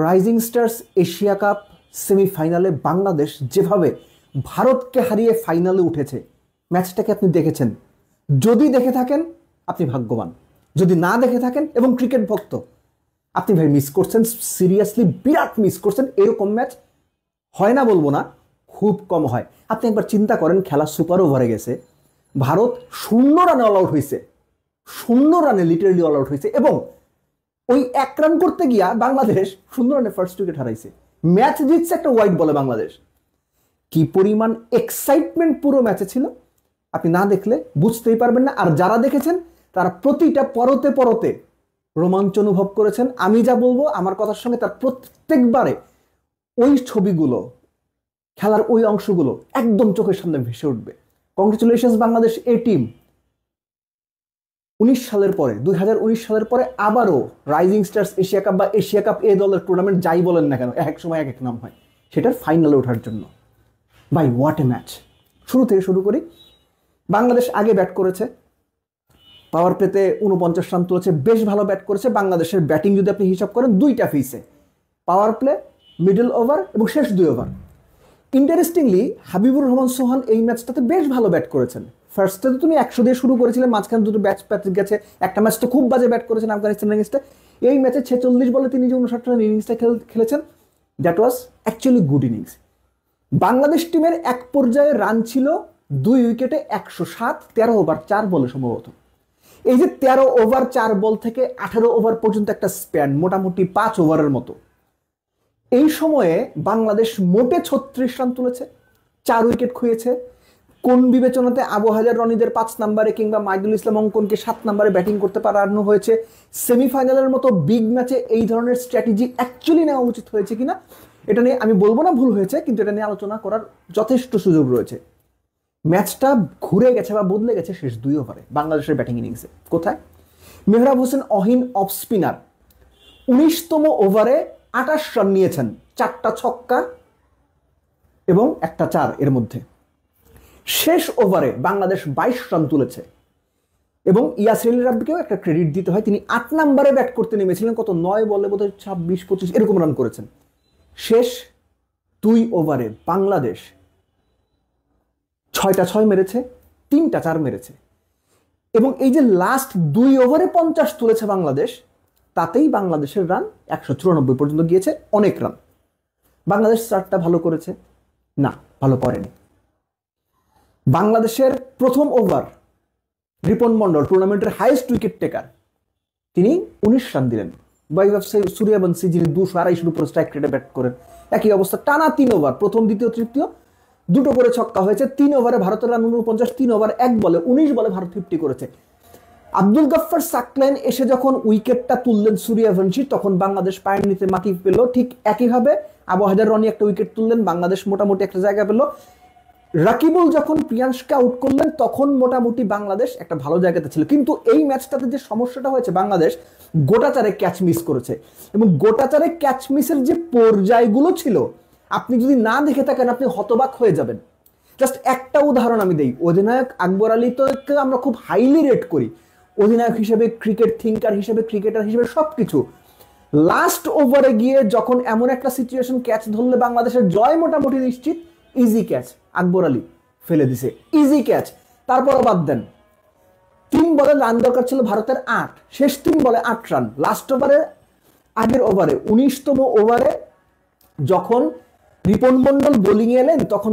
Rising stars Asia cup সেমিফাইনালে বাংলাদেশ যেভাবে ভারতকে হারিয়ে ফাইনালে উঠেছে, ম্যাচটাকে আপনি দেখেছেন? যদি দেখে থাকেন আপনি ভাগ্যবান, যদি না দেখে থাকেন এবং ক্রিকেট ভক্ত আপনি ভাই মিস করছেন, সিরিয়াসলি বিরাট মিস করছেন। এরকম ম্যাচ হয় না বলবো না, খুব কম হয়। আপনি একবার চিন্তা করেন, খেলা সুপার ওভারে গেছে, ভারত 0 রানে অল আউট হয়েছে, 0 রানে লিটারেলি অল আউট হয়েছে, এবং ওই 1 রান করতে গিয়া বাংলাদেশ 0 রানে ফার্স্ট উইকেট হারাইছে, ম্যাচ জিতছে একটা ওয়াইড বলে বাংলাদেশ। কি পরিমাণ এক্সাইটমেন্ট পুরো ম্যাচে ছিল, আপনি না দেখলে বুঝতেই পারবেন না। আর যারা দেখেছেন তারা প্রতিটা পরতে পরতে রোমাঞ্চ অনুভব করেছেন। আমি যা বলবো আমার কথার সঙ্গে তার প্রত্যেকবারে ওই ছবিগুলো, খেলার ওই অংশগুলো একদম চোখের সামনে ভেসে উঠবে। কংগ্রেচুলেশনস বাংলাদেশ এ টিম। 2019 সালের পরে আবারও রাইজিং স্টার্স এশিয়া কাপ বা এশিয়া কাপ এ দলের টুর্নামেন্ট যাই বলেন না কেন, এক সময় এক নাম হয়, সেটার ফাইনালে ওঠার জন্য। ভাই হোয়াট এ ম্যাচ! শুরু থেকে শুরু করি। বাংলাদেশ আগে ব্যাট করেছে, পাওয়ার প্লেতে 49 রান তুলেছে, বেশ ভালো ব্যাট করেছে। বাংলাদেশের ব্যাটিং যদি আপনি হিসাব করেন 2টা ফেসে, পাওয়ার প্লে, মিডল ওভার এবং শেষ 2 ওভার। ইন্টারেস্টিংলি হাবিবুর রহমান সোহান এই ম্যাচটাতে বেশ ভালো ব্যাট করেছেন। ফার্স্টে তো তুমি 100 দিয়ে শুরু করেছিলেন, মাঝখানে 2টো ব্যাট গেছে, একটা ম্যাচ তো খুব বাজে ব্যাট করেছেন আফগানিস্তান ইনিংসটা। এই ম্যাচে 46 বলে তিনি যে 59 রানের ইনিংসটা খেলেছেন, that was actually good innings. Bangladesh টিমের এক পর্যায়ে রান ছিল 2 উইকেটে 107, 13 ওভার 4 বলে সম্ভবত। এই যে 13 ওভার 4 বল থেকে 18 ওভার পর্যন্ত একটা স্প্যান, মোটামুটি 5 ওভারের মতো। এই সময়ে বাংলাদেশ মোটে 36 রান তুলেছে, 4 উইকেট খুঁয়েছে। কোন বিবেচনাতে আবু হাজার রনিদের 5 নম্বরে কিংবা মাইদুল ইসলাম অঙ্কনকে 7 নম্বরে ব্যাটিং করতে পারানো হয়েছে? সেমিফাইনালের মতো বিগ ম্যাচে এই ধরনের স্ট্র্যাটেজি অ্যাকচুয়ালি নেওয়া উচিত হয়েছে কিনা, এটা নিয়ে আমি বলবো না ভুল হয়েছে, কিন্তু এটা নিয়ে আলোচনা করার যথেষ্ট সুযোগ রয়েছে। ম্যাচটা ঘুরে গেছে বা বদলে গেছে শেষ 2 ওভারে বাংলাদেশের ব্যাটিং ইনিংসে। কোথায়? মেহরাব হোসেন অহিন অফ স্পিনার 19তম ওভারে 28 রান নিয়েছেন, 4টা ছক্কা এবং একটা 4 এর মধ্যে। শেষ ওভারে বাংলাদেশ 22 রান তুলেছে, এবং ইয়াসির আলী রাব্বিকেও একটা ক্রেডিট দিতে হয়, তিনি 8 নম্বরে ব্যাট করতে নেমেছিলেন, কত 9 বলে বোধহয় 26-25 এরকম রান করেছেন। শেষ 2 ওভারে বাংলাদেশ 6টা 6 মেরেছে, 3টা 4 মেরেছে, এবং এই যে লাস্ট 2 ওভারে 50 তুলেছে বাংলাদেশ, তাতেই বাংলাদেশের রান 194 পর্যন্ত গিয়েছে, অনেক রান। বাংলাদেশ স্টার্টটা ভালো করেছে? না, ভালো করেনি। বাংলাদেশের প্রথম ওভার রিপন মন্ডল, টুর্নামেন্টের হাইয়েস্ট উইকেট টেকার, তিনি 19 রান দিলেন। সূর্যবংশী যিনি 200-250 উপর স্ট্রাইক রেটে ব্যাট করেন, একই অবস্থা। টানা 3 ওভার, প্রথম দ্বিতীয় তৃতীয় 2টো করে ছক্কা হয়েছে। 3 ওভারে ভারতের রান 49, 3 ওভার 1 বলে 19 বলে ভারত 50 করেছে। আব্দুল গফফার সাকলাইন এসে যখন উইকেটটা তুললেন সূর্যবংশী, তখন বাংলাদেশ পায়ের নিচে মাটি পেল। ঠিক একইভাবে আবু হাজার রনি একটা উইকেট তুললেন, বাংলাদেশ মোটামুটি একটা জায়গা পেল। রাকিবুল যখন প্রিয়াংশকে আউট করলেন, তখন মোটামুটি বাংলাদেশ একটা ভালো জায়গাতে ছিল। কিন্তু এই ম্যাচটাতে যে সমস্যাটা হয়েছে, বাংলাদেশ গোটাচারে ক্যাচ মিস করেছে, এবং গোটাচারে ক্যাচ মিসের যে পর্যায়গুলো ছিল, আপনি যদি না দেখে থাকেন আপনি হতবাক হয়ে যাবেন। জাস্ট একটা উদাহরণ আমি দেই। অধিনায়ক আকবর আলী তো আমরা খুব হাইলি রেট করি, অধিনায়ক হিসেবে, ক্রিকেট থিঙ্কার হিসেবে, ক্রিকেটার হিসেবে, সবকিছু। লাস্ট ওভারে গিয়ে যখন এমন একটা সিচুয়েশন, ক্যাচ ধরলে বাংলাদেশের জয় মোটামুটি নিশ্চিত, ইজি ক্যাচ আকবর আলী ফেলে দিছে, ইজি ক্যাচ। তারপরও বাদ দেন, 3 বলে রান দরকার ছিল ভারতের 8, শেষ 3 বলে 8 রান। লাস্ট ওভারে, আগের ওভারে 19তম ওভারে যখন রিপন মন্ডল বোলিং এলেন, তখন